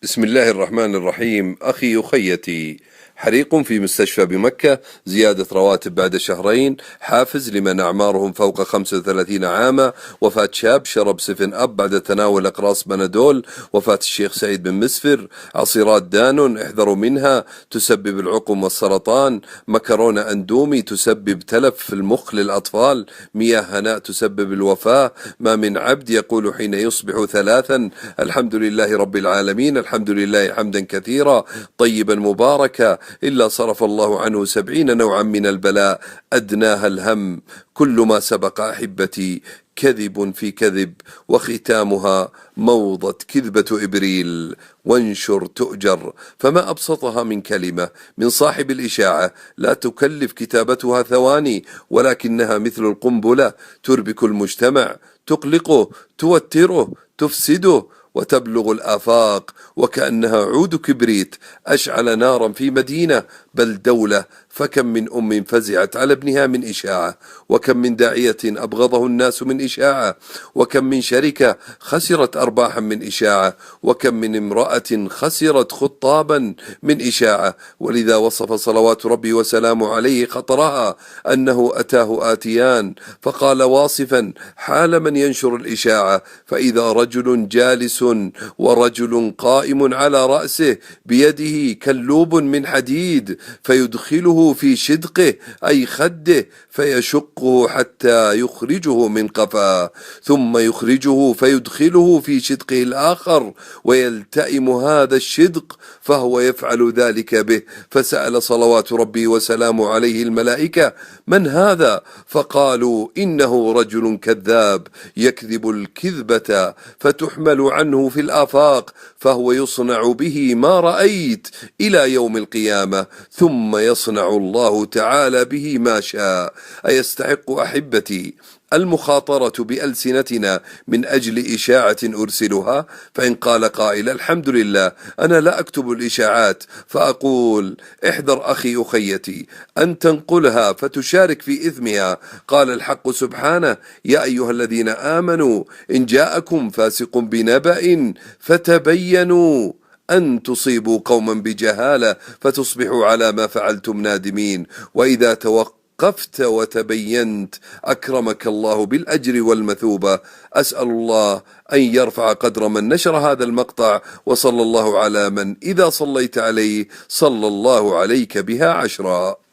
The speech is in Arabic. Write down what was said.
بسم الله الرحمن الرحيم. أخي أخيتي، حريق في مستشفى بمكة، زيادة رواتب بعد شهرين، حافز لمن أعمارهم فوق 35 عاما، وفاة شاب شرب 7 أب بعد تناول أقراص بنادول، وفاة الشيخ سعيد بن مسفر، عصيرات دانون احذروا منها تسبب العقم والسرطان، مكرونة أندومي تسبب تلف في المخ للأطفال، مياه هناء تسبب الوفاة. ما من عبد يقول حين يصبح 3 الحمد لله رب العالمين، الحمد لله حمدا كثيرا طيبا مباركا، إلا صرف الله عنه 70 نوعا من البلاء أدناها الهم. كل ما سبق أحبتي كذب في كذب، وختامها موضة كذبة إبريل، وانشر تؤجر. فما أبسطها من كلمة من صاحب الإشاعة لا تكلف كتابتها ثواني، ولكنها مثل القنبلة تربك المجتمع، تقلقه، توتره، تفسده، وتبلغ الآفاق، وكأنها عود كبريت أشعل نارا في مدينة بل دولة. فكم من أم فزعت على ابنها من إشاعة، وكم من داعية أبغضه الناس من إشاعة، وكم من شركة خسرت أرباحا من إشاعة، وكم من امرأة خسرت خطابا من إشاعة. ولذا وصف صلوات ربي وسلامه عليه خطرها أنه أتاه آتيان، فقال واصفا حال من ينشر الإشاعة: فإذا رجل جالس ورجل قائم على رأسه بيده كلوب من حديد، فيدخله في شدقه أي خده فيشقه حتى يخرجه من قفاه، ثم يخرجه فيدخله في شدقه الآخر ويلتئم هذا الشدق، فهو يفعل ذلك به. فسأل صلوات ربي وسلامه عليه الملائكة: من هذا؟ فقالوا: إنه رجل كذاب يكذب الكذبة فتحمل عنه في الآفاق، فهو يصنع به ما رأيت إلى يوم القيامة، ثم يصنع الله تعالى به ما شاء. أيستحق أحبتي المخاطرة بألسنتنا من أجل إشاعة أرسلها؟ فإن قال قائل: الحمد لله أنا لا أكتب الإشاعات، فأقول: احذر أخي أخيتي أن تنقلها فتشارك في إثمها. قال الحق سبحانه: يا أيها الذين آمنوا إن جاءكم فاسق بنبأ فتبينوا أن تصيبوا قوما بجهالة فتصبحوا على ما فعلتم نادمين. وإذا توقفت وتبينت أكرمك الله بالأجر والمثوبة. أسأل الله أن يرفع قدر من نشر هذا المقطع، وصلى الله على من إذا صليت عليه صلى الله عليك بها 10.